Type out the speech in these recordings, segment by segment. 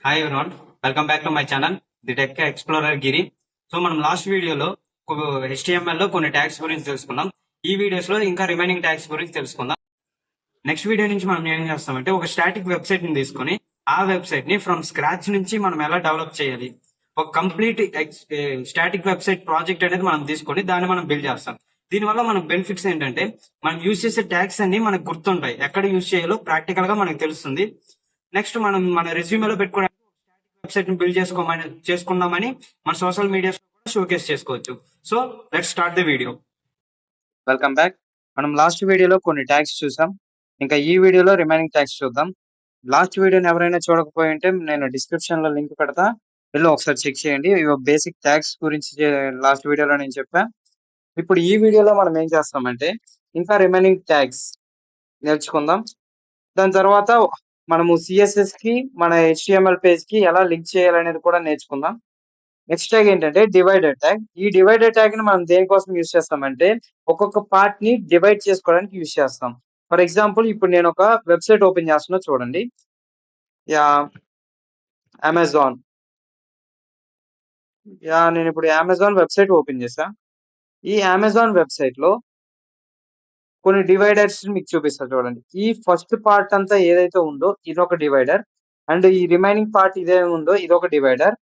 Hi everyone, welcome back to my channel the tech explorer Giri. So మనం last వీడియోలో HTML లో కొన్ని tags గురించి తెలుసుకున్నాం. ఈ వీడియోస్ లో ఇంకా రిమైనింగ్ ట్యాగ్స్ గురించి తెలుసుకుందాం. నెక్స్ట్ వీడియో నుంచి మనం ఏం చేస్తామంటే ఒక స్టాటిక్ వెబ్సైట్ ని తీసుకొని ఆ వెబ్సైట్ ని ఫ్రమ్ స్క్రాచ్ నుంచి మనం ఎలా డెవలప్ చేయాలి, ఒక కంప్లీట్ స్టాటిక్ వెబ్సైట్ ప్రాజెక్ట్ అనేది మనం తీసుకొని దాన్ని మనం బిల్డ్ చేస్తాం. దీనివల్ల మనకు బెనిఫిట్స్ ఏంటంటే మనం యూజ్ చేసే ట్యాగ్స్ అన్ని మనకు గుర్తుంటాయి, ఎక్కడ యూజ్ చేయాలో ప్రాక్టికల్ గా మనకు తెలుస్తుంది. నెక్స్ట్ మనం మన రెజ్యూమేలో పెట్టుకోవడానికి వెబ్సైట్ ని బిల్డ్ చేసుకున్నామని మన సోషల్ మీడియా షోకేస్ చేసుకోవచ్చు. So let's start the video. Welcome back. మనం లాస్ట్ వీడియోలో కొన్ని ట్యాగ్స్ చూసాం, ఇంకా ఈ వీడియోలో రిమైనింగ్ ట్యాగ్స్ చూద్దాం. లాస్ట్ వీడియోని ఎవరైనా చూడకపోయి ఉంటే నేను డిస్క్రిప్షన్ లో లింక్ పెడతా, వెళ్ళి ఒకసారి చెక్ చేయండి. ఇవి బేసిక్ ట్యాగ్స్ గురించి లాస్ట్ వీడియోలో నేను చెప్పా. ఇప్పుడు ఈ వీడియోలో మనం ఏం చేస్తామంటే ఇంకా రిమైనింగ్ ట్యాగ్స్ నేర్చుకుందాం. దాని తర్వాత మనము సిఎస్ఎస్ కి మన HTML పేజ్ కి ఎలా లింక్ చేయాలనేది కూడా నేర్చుకుందాం. నెక్స్ట్ ట్యాగ్ ఏంటంటే డివైడర్ ట్యాగ్. ఈ డివైడర్ ట్యాగ్ ని మనం దేనికోసం యూజ్ చేస్తామంటే ఒక్కొక్క పార్ట్ ని డివైడ్ చేసుకోవడానికి యూజ్ చేస్తాం. ఫర్ ఎగ్జాంపుల్ ఇప్పుడు నేను ఒక వెబ్సైట్ ఓపెన్ చేస్తున్నా చూడండి. అమెజాన్. నేను ఇప్పుడు అమెజాన్ వెబ్సైట్ ఓపెన్ చేశా. ఈ అమెజాన్ వెబ్సైట్ లో కొన్ని డివైడర్స్ మీకు చూపిస్తా చూడండి. ఈ ఫస్ట్ పార్ట్ అంతా ఏదైతే ఉందో ఇదొక డివైడర్, అండ్ ఈ రిమైనింగ్ పార్ట్ ఇదే ఉందో ఇదొక డివైడర్.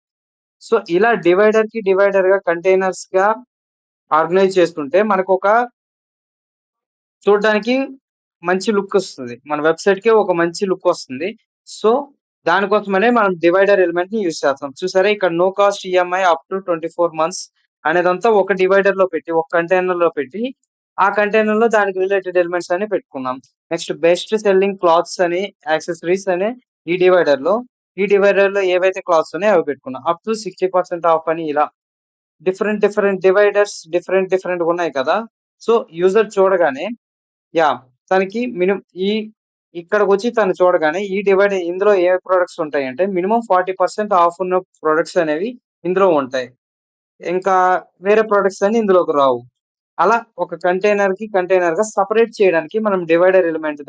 సో ఇలా డివైడర్ కి డివైడర్ గా కంటైనర్స్ గా ఆర్గనైజ్ చేస్తుంటే మనకు ఒక చూడడానికి మంచి లుక్ వస్తుంది, మన వెబ్సైట్ కి ఒక మంచి లుక్ వస్తుంది. సో దానికోసమనే మనం డివైడర్ ఎలిమెంట్ ని యూజ్ చేస్తాం. చూసారా ఇక్కడ no cost EMI up to 24 months అనేదంతా ఒక డివైడర్ లో పెట్టి ఒక కంటైనర్ లో పెట్టి ఆ కంటైనర్ లో దానికి రిలేటెడ్ ఎలిమెంట్స్ అని పెట్టుకున్నాం. నెక్స్ట్ బెస్ట్ సెల్లింగ్ క్లాత్స్ అని యాక్సెసరీస్ అనే ఈ డివైడర్ లో ఏవైతే క్లాత్స్ ఉన్నాయో అవి పెట్టుకున్నాం. అప్ టు 60% ఆఫ్ అని ఇలా డిఫరెంట్ డివైడర్స్ డిఫరెంట్ ఉన్నాయి కదా. సో యూజర్ చూడగానే తనకి మినిమం ఇక్కడికి వచ్చి తను చూడగానే ఈ డివైడర్ ఇందులో ఏ ప్రొడక్ట్స్ ఉంటాయి అంటే మినిమం 40% ఆఫ్ ఉన్న ప్రొడక్ట్స్ అనేవి ఇందులో ఉంటాయి, ఇంకా వేరే ప్రొడక్ట్స్ అన్ని ఇందులోకి రావు. అలా ఒక కంటైనర్ గా సపరేట్ చేయడానికి మనం డివైడర్ ఎలిమెంట్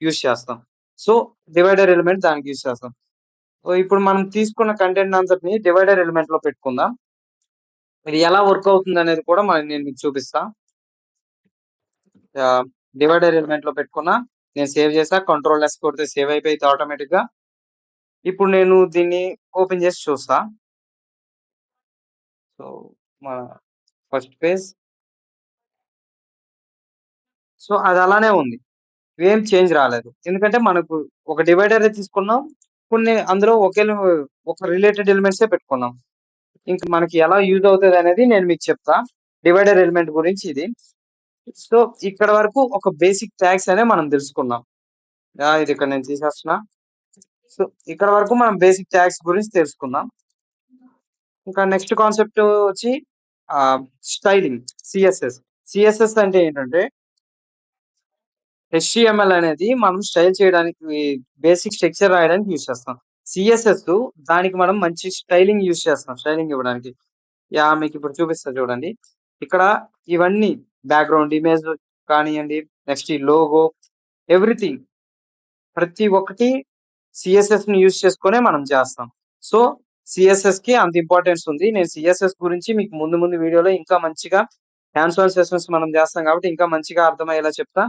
యూజ్ చేస్తాం. సో డివైడర్ ఎలిమెంట్ దానికి యూజ్ చేస్తాం. ఇప్పుడు మనం తీసుకున్న కంటెంట్ అంతటిని డివైడర్ ఎలిమెంట్ లో పెట్టుకుందాం. ఇది ఎలా వర్క్ అవుతుంది అనేది కూడా నేను మీకు చూపిస్తా. డివైడర్ ఎలిమెంట్ లో పెట్టుకున్నా, నేను సేవ్ చేసా, Ctrl+S కొడితే సేవ్ అయిపోయింది ఆటోమేటిక్ గా. ఇప్పుడు నేను దీన్ని ఓపెన్ చేసి చూస్తా. సో మన ఫస్ట్ పేజ్, సో అది అలానే ఉంది, ఏం చేంజ్ రాలేదు. ఎందుకంటే మనకు ఒక డివైడర్ తీసుకున్నాం, కొన్ని అందులో ఒక రిలేటెడ్ ఎలిమెంట్సే పెట్టుకున్నాం. ఇంకా మనకి ఎలా యూజ్ అవుతుంది అనేది నేను మీకు చెప్తా డివైడర్ ఎలిమెంట్ గురించి. ఇది సో ఇక్కడ వరకు ఒక బేసిక్ ట్యాగ్స్ అనే మనం తెలుసుకున్నాం. ఇది ఇక్కడ నేను తీసేస్తున్నా. సో ఇక్కడ వరకు మనం బేసిక్ ట్యాగ్స్ గురించి తెలుసుకుందాం. ఇంకా నెక్స్ట్ కాన్సెప్ట్ వచ్చి స్టైలింగ్. సిఎస్ఎస్ అంటే ఏంటంటే HTML అనేది మనం స్టైల్ చేయడానికి బేసిక్ స్ట్రక్చర్ రాయడానికి యూజ్ చేస్తాం. సిఎస్ఎస్ దానికి మనం మంచి స్టైలింగ్ యూజ్ చేస్తాం, స్టైలింగ్ ఇవ్వడానికి. మీకు ఇప్పుడు చూపిస్తా చూడండి. ఇక్కడ ఇవన్నీ బ్యాక్గ్రౌండ్ ఇమేజ్ కానివ్వండి, నెక్స్ట్ ఈ లోగో, ఎవ్రీథింగ్ ప్రతి ఒక్కటి సిఎస్ఎస్ ని యూజ్ చేసుకునే మనం చేస్తాం. సో సిఎస్ఎస్ కి అంత ఇంపార్టెన్స్ ఉంది. నేను సిఎస్ఎస్ గురించి మీకు ముందు వీడియోలో ఇంకా మంచిగా హ్యాండ్స్ ఆన్ సెషన్స్ మనం చేస్తాం కాబట్టి ఇంకా మంచిగా అర్థమయ్యేలా చెప్తా.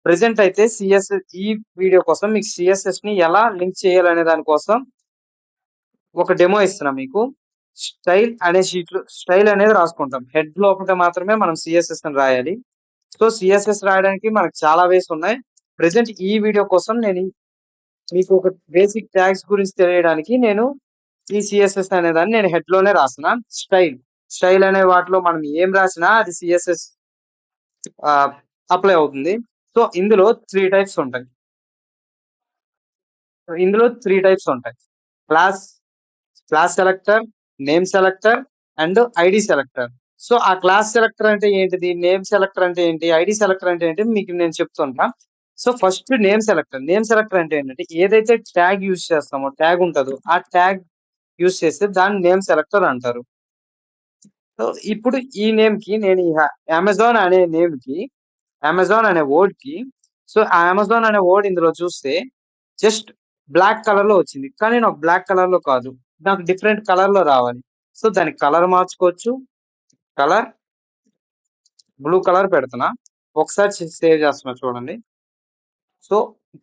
ప్రెసెంట్ అయితే ఈ వీడియో కోసం మీకు సిఎస్ఎస్ ని ఎలా లింక్ చేయాలనే దానికోసం ఒక డెమో ఇస్తున్నా మీకు. స్టైల్ అనే షీట్ లో స్టైల్ అనేది రాసుకుంటాం, హెడ్ లోపల మాత్రమే మనం సిఎస్ఎస్ అని రాయాలి. సో సిఎస్ఎస్ రాయడానికి మనకు చాలా వేస్ ఉన్నాయి. ప్రెసెంట్ ఈ వీడియో కోసం నేను మీకు ఒక బేసిక్ ట్యాగ్స్ గురించి తెలియడానికి నేను ఈ సిఎస్ఎస్ అనే దాన్ని నేను హెడ్ లోనే రాసిన. స్టైల్ అనే వాటిలో మనం ఏం రాసినా అది సిఎస్ఎస్ అప్లై అవుతుంది. సో ఇందులో త్రీ టైప్స్ ఉంటాయి. Class selector, name selector and ID selector. So ఆ క్లాస్ సెలెక్టర్ అంటే ఏంటిది, నేమ్ సెలెక్టర్ అంటే ఏంటి, ఐడి సెలెక్టర్ అంటే ఏంటి మీకు నేను చెప్తుంటా. సో ఫస్ట్ నేమ్ సెలెక్టర్ అంటే ఏంటంటే ఏదైతే ట్యాగ్ యూజ్ చేస్తామో, ట్యాగ్ ఉంటుందో ఆ ట్యాగ్ యూజ్ చేస్తే దాన్ని నేమ్ సెలెక్టర్ అంటారు. సో ఇప్పుడు ఈ నేమ్ కి నేను అమెజాన్ అనే వర్డ్ కి, సో ఆ అమెజాన్ అనే వర్డ్ ఇందులో చూస్తే జస్ట్ బ్లాక్ కలర్ లో వచ్చింది, కానీ నాకు బ్లాక్ కలర్ లో కాదు, నాకు డిఫరెంట్ కలర్ లో రావాలి. సో దానికి కలర్ మార్చుకోవచ్చు. కలర్ బ్లూ కలర్ పెడుతున్నా, ఒకసారి సేవ్ చేస్తున్నా చూడండి. సో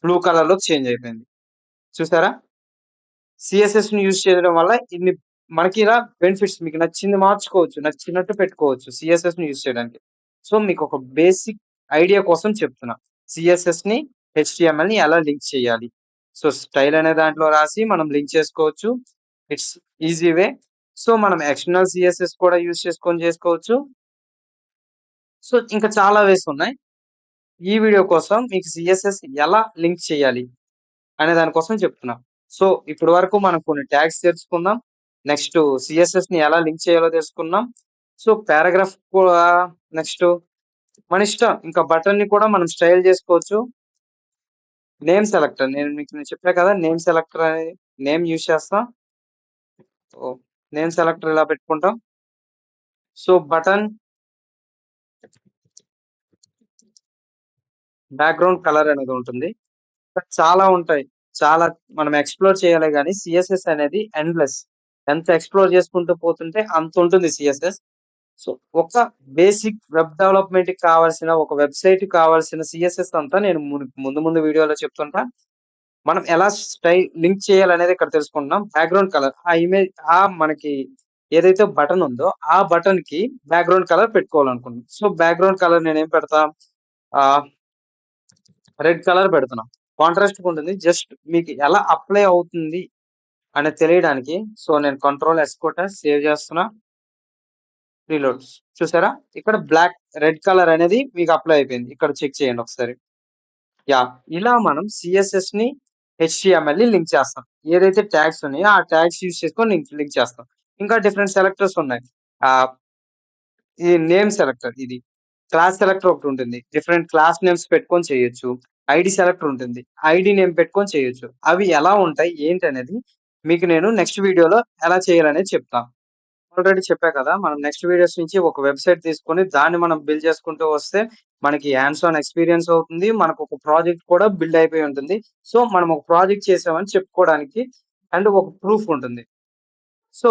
బ్లూ కలర్ లో చేంజ్ అయిపోయింది, చూసారా? సిఎస్ఎస్ ని యూజ్ చేయడం వల్ల ఇన్ని మనకి ఇలా బెనిఫిట్స్, మీకు నచ్చింది మార్చుకోవచ్చు, నచ్చినట్టు పెట్టుకోవచ్చు సిఎస్ఎస్ ని యూజ్ చేయడానికి. సో మీకు ఒక బేసిక్ ఐడియా కోసం చెప్తున్నా, సిఎస్ఎస్ ని హెచ్టిఎంఎల్ ని ఎలా లింక్ చేయాలి. సో స్టైల్ అనే దాంట్లో రాసి మనం లింక్ చేసుకోవచ్చు. It's easy way. సో మనం ఎక్స్టర్నల్ సిఎస్ఎస్ కూడా యూజ్ చేసుకోవచ్చు. సో ఇంకా చాలా వేస్ ఉన్నాయి. ఈ వీడియో కోసం మీకు సిఎస్ఎస్ ఎలా లింక్ చేయాలి అనే దానికోసం చెప్తున్నా. సో ఇప్పటి వరకు మనం కొన్ని ట్యాగ్స్ తెలుసుకుందాం. నెక్స్ట్ సిఎస్ఎస్ ని ఎలా లింక్ చేయాలో తెలుసుకున్నాం. సో పారాగ్రాఫ్ కూడా నెక్స్ట్ మన ఇష్టం. ఇంకా బటన్ ని కూడా మనం స్టైల్ చేసుకోవచ్చు. నేమ్ సెలెక్టర్, నేను చెప్పా కదా, నేమ్ సెలెక్టర్ అనే నేమ్ యూజ్ చేస్తాం. నేమ్ సెలెక్టర్ ఇలా పెట్టుకుంటాం. సో బటన్ బ్యాక్గ్రౌండ్ కలర్ అనేది ఉంటుంది. చాలా ఉంటాయి, చాలా మనం ఎక్స్ప్లోర్ చేయాలి. కానీ సిఎస్ఎస్ అనేది ఎండ్లెస్. ఎంత ఎక్స్ప్లోర్ చేసుకుంటూ పోతుంటే అంత ఉంటుంది సిఎస్ఎస్. సో ఒక బేసిక్ వెబ్ డెవలప్మెంట్ కి కావాల్సిన, ఒక వెబ్సైట్ కావాల్సిన సిఎస్ఎస్ అంతా నేను ముందు ముందు వీడియోలో చెప్తుంటా. మనం ఎలా స్టైల్ లింక్ చేయాలనేది ఇక్కడ తెలుసుకుంటున్నాం. బ్యాక్గ్రౌండ్ కలర్, ఆ ఇమేజ్, ఆ మనకి ఏదైతే బటన్ ఉందో ఆ బటన్ కి బ్యాక్గ్రౌండ్ కలర్ పెట్టుకోవాలనుకుంటున్నాం. సో బ్యాక్గ్రౌండ్ కలర్ నేను ఏం పెడతా, రెడ్ కలర్ పెడుతున్నా. కాంట్రాస్ట్ ఉంటుంది, జస్ట్ మీకు ఎలా అప్లై అవుతుంది అని తెలియడానికి. సో నేను కంట్రోల్ ఎస్ కొట్టా, సేవ్ చేస్తున్నా, రీలోడ్. చూసారా, ఇక్కడ బ్లాక్ రెడ్ కలర్ అనేది మీకు అప్లై అయిపోయింది. ఇక్కడ చెక్ చేయండి ఒకసారి. యా, ఇలా మనం సిఎస్ఎస్ ని హెచ్టిఎంఎల్ ని లింక్ చేస్తాం. ఏదైతే ట్యాగ్స్ ఉన్నాయో ఆ ట్యాగ్స్ యూజ్ చేసుకొని లింక్ చేస్తాం. ఇంకా డిఫరెంట్ సెలెక్టర్స్ ఉన్నాయి. ఆ ఈ నేమ్ సెలెక్టర్, ఇది క్లాస్ సెలెక్టర్ ఒకటి ఉంటుంది. డిఫరెంట్ క్లాస్ నేమ్స్ పెట్టుకొని చేయొచ్చు. ఐడి సెలెక్టర్ ఉంటుంది, ఐడి నేమ్ పెట్టుకొని చేయొచ్చు. అవి ఎలా ఉంటాయి ఏంటి అనేది మీకు నేను నెక్స్ట్ వీడియోలో ఎలా చేయాలనేది చెప్తాను. ఆల్రెడీ చెప్పా కదా, మనం నెక్స్ట్ వీడియోస్ నుంచి ఒక వెబ్సైట్ తీసుకొని దాన్ని మనం బిల్డ్ చేసుకుంటూ వస్తే మనకి హ్యాండ్స్ ఆన్ ఎక్స్పీరియన్స్ అవుతుంది. మనకు ఒక ప్రాజెక్ట్ కూడా బిల్డ్ అయిపోయి ఉంటుంది. సో మనం ఒక ప్రాజెక్ట్ చేసామని చెప్పుకోవడానికి అండ్ ఒక ప్రూఫ్ ఉంటుంది. సో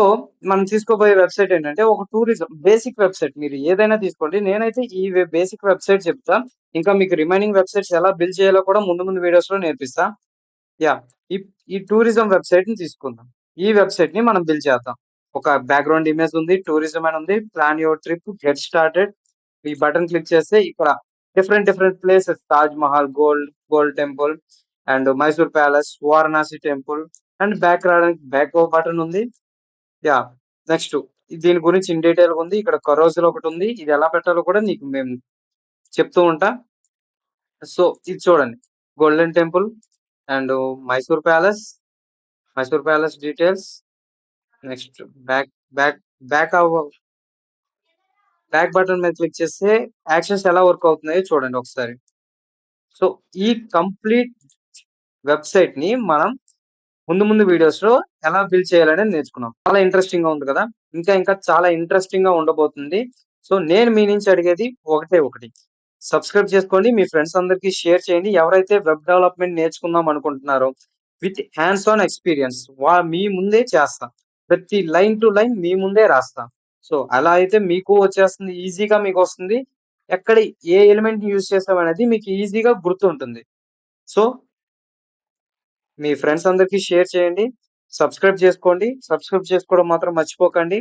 మనం తీసుకోబోయే వెబ్సైట్ ఏంటంటే ఒక టూరిజం బేసిక్ వెబ్సైట్. మీరు ఏదైనా తీసుకోండి, నేనైతే ఈ బేసిక్ వెబ్సైట్ చెప్తా. ఇంకా మీకు రిమైనింగ్ వెబ్సైట్స్ ఎలా బిల్డ్ చేయాలో కూడా ముందు ముందు వీడియోస్ లో నేర్పిస్తా. యా, ఈ ఈ టూరిజం వెబ్సైట్ ని తీసుకుందాం. ఈ వెబ్సైట్ ని మనం బిల్డ్ చేద్దాం. ఒక బ్యాక్గ్రౌండ్ ఇమేజ్ ఉంది, టూరిజం అని ఉంది, plan your trip, get started. ఈ బటన్ క్లిక్ చేస్తే ఇక్కడ different places, Taj Mahal, gold temple and Mysore palace, Varanasi temple and back రావడానికి బ్యాక్ బటన్ ఉంది. యా, నెక్స్ట్ దీని గురించి ఇన్ డీటెయిల్ ఉంది. ఇక్కడ కరోజులు ఒకటి ఉంది, ఇది ఎలా పెట్టాలో కూడా నీకు మేము చెప్తూ ఉంటా. సో ఇది చూడండి, golden temple and Mysore palace, details. Next back back back back button మీద క్లిక్ చేస్తే యాక్షన్స్ ఎలా వర్క్ అవుతున్నాయో చూడండి ఒకసారి. సో ఈ కంప్లీట్ వెబ్సైట్ ని మనం ముందు వీడియోస్ లో ఎలా బిల్డ్ చేయాలనేది నేర్చుకున్నాం. చాలా ఇంట్రెస్టింగ్ గా ఉంది కదా, ఇంకా చాలా ఇంట్రెస్టింగ్ గా ఉండబోతుంది. సో నేను మీ నుంచి అడిగేది ఒకటి, సబ్స్క్రైబ్ చేసుకోండి, మీ ఫ్రెండ్స్ అందరికి షేర్ చేయండి. ఎవరైతే వెబ్ డెవలప్మెంట్ నేర్చుకుందాం అనుకుంటున్నారో విత్ హ్యాండ్స్ ఆన్ ఎక్స్పీరియన్స్ మీ ముందే చేస్తా. ప్రతి లైన్ టు లైన్ మీ ముందే రాస్తా. సో అలా అయితే మీకు వచ్చేస్తుంది, ఈజీగా మీకు వస్తుంది. ఎక్కడ ఏ ఎలిమెంట్ యూజ్ చేస్తాం అనేది మీకు ఈజీగా గుర్తుంటుంది. సో మీ ఫ్రెండ్స్ అందరికి షేర్ చేయండి, సబ్స్క్రైబ్ చేసుకోండి. సబ్స్క్రైబ్ చేసుకోవడం మాత్రం మర్చిపోకండి.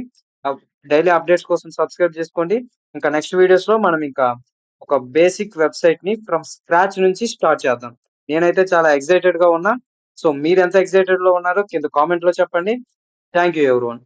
డైలీ అప్డేట్స్ కోసం సబ్స్క్రైబ్ చేసుకోండి. ఇంకా నెక్స్ట్ వీడియోస్ లో మనం ఇంకా ఒక బేసిక్ వెబ్సైట్ ని ఫ్రమ్ స్క్రాచ్ నుంచి స్టార్ట్ చేద్దాం. నేనైతే చాలా ఎక్సైటెడ్ గా ఉన్నా. సో మీరు ఎంత ఎక్సైటెడ్ లో ఉన్నారో కింద కామెంట్ లో చెప్పండి. Thank you everyone.